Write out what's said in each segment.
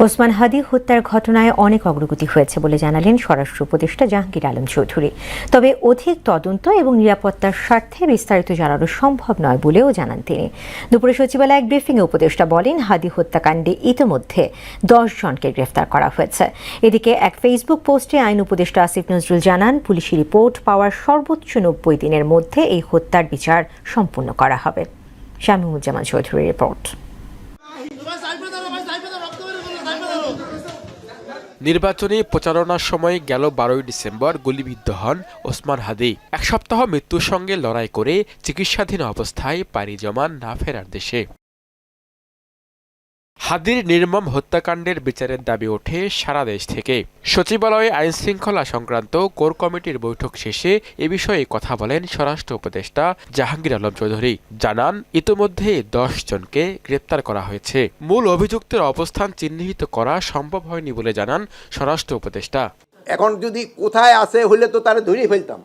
ওসমান হাদী হত্যার ঘটনায় অনেক অগ্রগতি হয়েছে বলে জানালেন স্বরাষ্ট্র উপদেষ্টা জাহাঙ্গীর আলম চৌধুরী। তবে অধিক তদন্ত এবং নিরাপত্তার স্বার্থে বিস্তারিত জানানো সম্ভব নয় বলেও জানান তিনি। দুপুরে সচিবালয়ে এক ব্রিফিংয়ে উপদেষ্টা বলেন, হাদী হত্যাকাণ্ডে ইতিমধ্যে 10 জনকে গ্রেফতার করা হয়েছে। এদিকে এক ফেসবুক পোস্টে আইন উপদেষ্টা আসিফ নজরুল জানান, পুলিশি রিপোর্ট পাওয়ার সর্বোচ্চ 90 দিনের মধ্যে এই হত্যার বিচার সম্পূর্ণ করা হবে। শামীমুজ্জামান চৌধুরীর রিপোর্ট। নির্বাচনী প্রচারণার সময় গেল 12 ডিসেম্বর গুলিবিদ্ধ হন ওসমান হাদী। এক সপ্তাহ মৃত্যুর সঙ্গে লড়াই করে চিকিৎসাধীন অবস্থায় পাড়ি জমান না ফেরার দেশে। হাদীর নির্মম হত্যাকাণ্ডের বিচারের দাবি ওঠে সারা দেশ থেকে। সচিবালয়ে আইন শৃঙ্খলা সংক্রান্ত কোর কমিটির বৈঠক শেষে এ বিষয়ে কথা বলেন স্বরাষ্ট্র উপদেষ্টা জাহাঙ্গীর আলম চৌধুরী। জানান, ইতোমধ্যে 10 জনকে গ্রেপ্তার করা হয়েছে। মূল অভিযুক্তের অবস্থান চিহ্নিত করা সম্ভব হয়নি বলে জানান স্বরাষ্ট্র উপদেষ্টা। এখন যদি কোথায় আছে হইলে তো তারা ধরে ফেলতাম।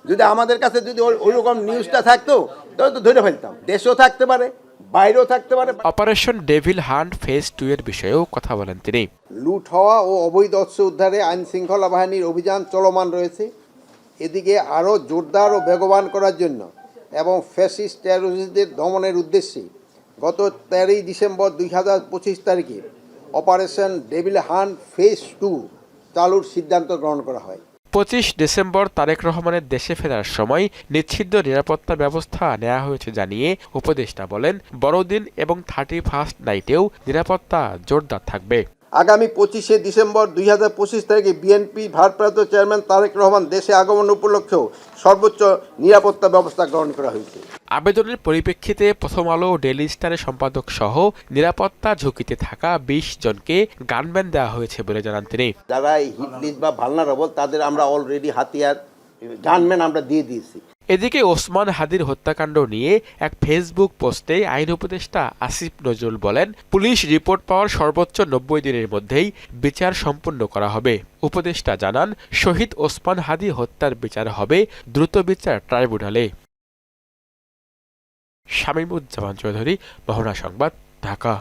যদি আমাদের কাছে যদি ওইরকম নিউজটা থাকতো তাহলে তো ধরে ফেলতাম। দেশও থাকতে পারে, বাইরেও থাকতে পারে। অপারেশন ডেভিল হান্ট ফেজ 2 এর বিষয়েও কথা বলেন তিনি। লুট হওয়া ও অবৈধ অস্ত্র উদ্ধারে আইন শৃঙ্খলা বাহিনীর অভিযান চলমান রয়েছে। এদিকে আরও জোরদার ও বেগবান করার জন্য এবং ফ্যাসিস্ট টেরোরিস্টদের দমনের উদ্দেশ্যে গত 13 ডিসেম্বর 2025 তারিখে অপারেশন ডেভিল হান্ট ফেজ 2 চালুর সিদ্ধান্ত গ্রহণ করা হয়। 25 ডিসেম্বর তারেক রহমানের দেশে ফেরার সময় নিশ্চিদ্র নিরাপত্তা ব্যবস্থা নেওয়া হয়েছে জানিয়ে উপদেষ্টা বলেন, বড়দিন এবং 31st নাইটেও নিরাপত্তা জোরদার থাকবে। আগামী 25 ডিসেম্বর 2025 তারিখে বিএনপি ভারপ্রাপ্ত চেয়ারম্যান তারেক রহমান দেশে আগমন উপলক্ষেও সর্বোচ্চ নিরাপত্তা ব্যবস্থা গ্রহণ করা হয়েছে। আবেদনের পরিপ্রেক্ষিতে প্রথম আলো ডেইলি স্টারের সম্পাদক সহ নিরাপত্তা ঝুঁকিতে থাকা 20 জনকে গানম্যান দেওয়া হয়েছে বলে জানান তিনি। যারা হিট লিস্ট বা ভালনারেবল তাদের আমরা অলরেডি হাতিয়ার গানম্যান আমরা দিয়ে দিয়েছি। এদিকে ওসমান হাদীর হত্যাকাণ্ড নিয়ে এক ফেসবুক পোস্টে আইন উপদেষ্টা আসিফ নজরুল বলেন, পুলিশ রিপোর্ট পাওয়ার সর্বোচ্চ 90 দিনের মধ্যেই বিচার সম্পন্ন করা হবে। উপদেষ্টা জানান, শহীদ ওসমান হাদী হত্যার বিচার হবে দ্রুত বিচার ট্রাইব্যুনালে। শামীমুজ্জামান চৌধুরী, মোহনা সংবাদ, ঢাকা।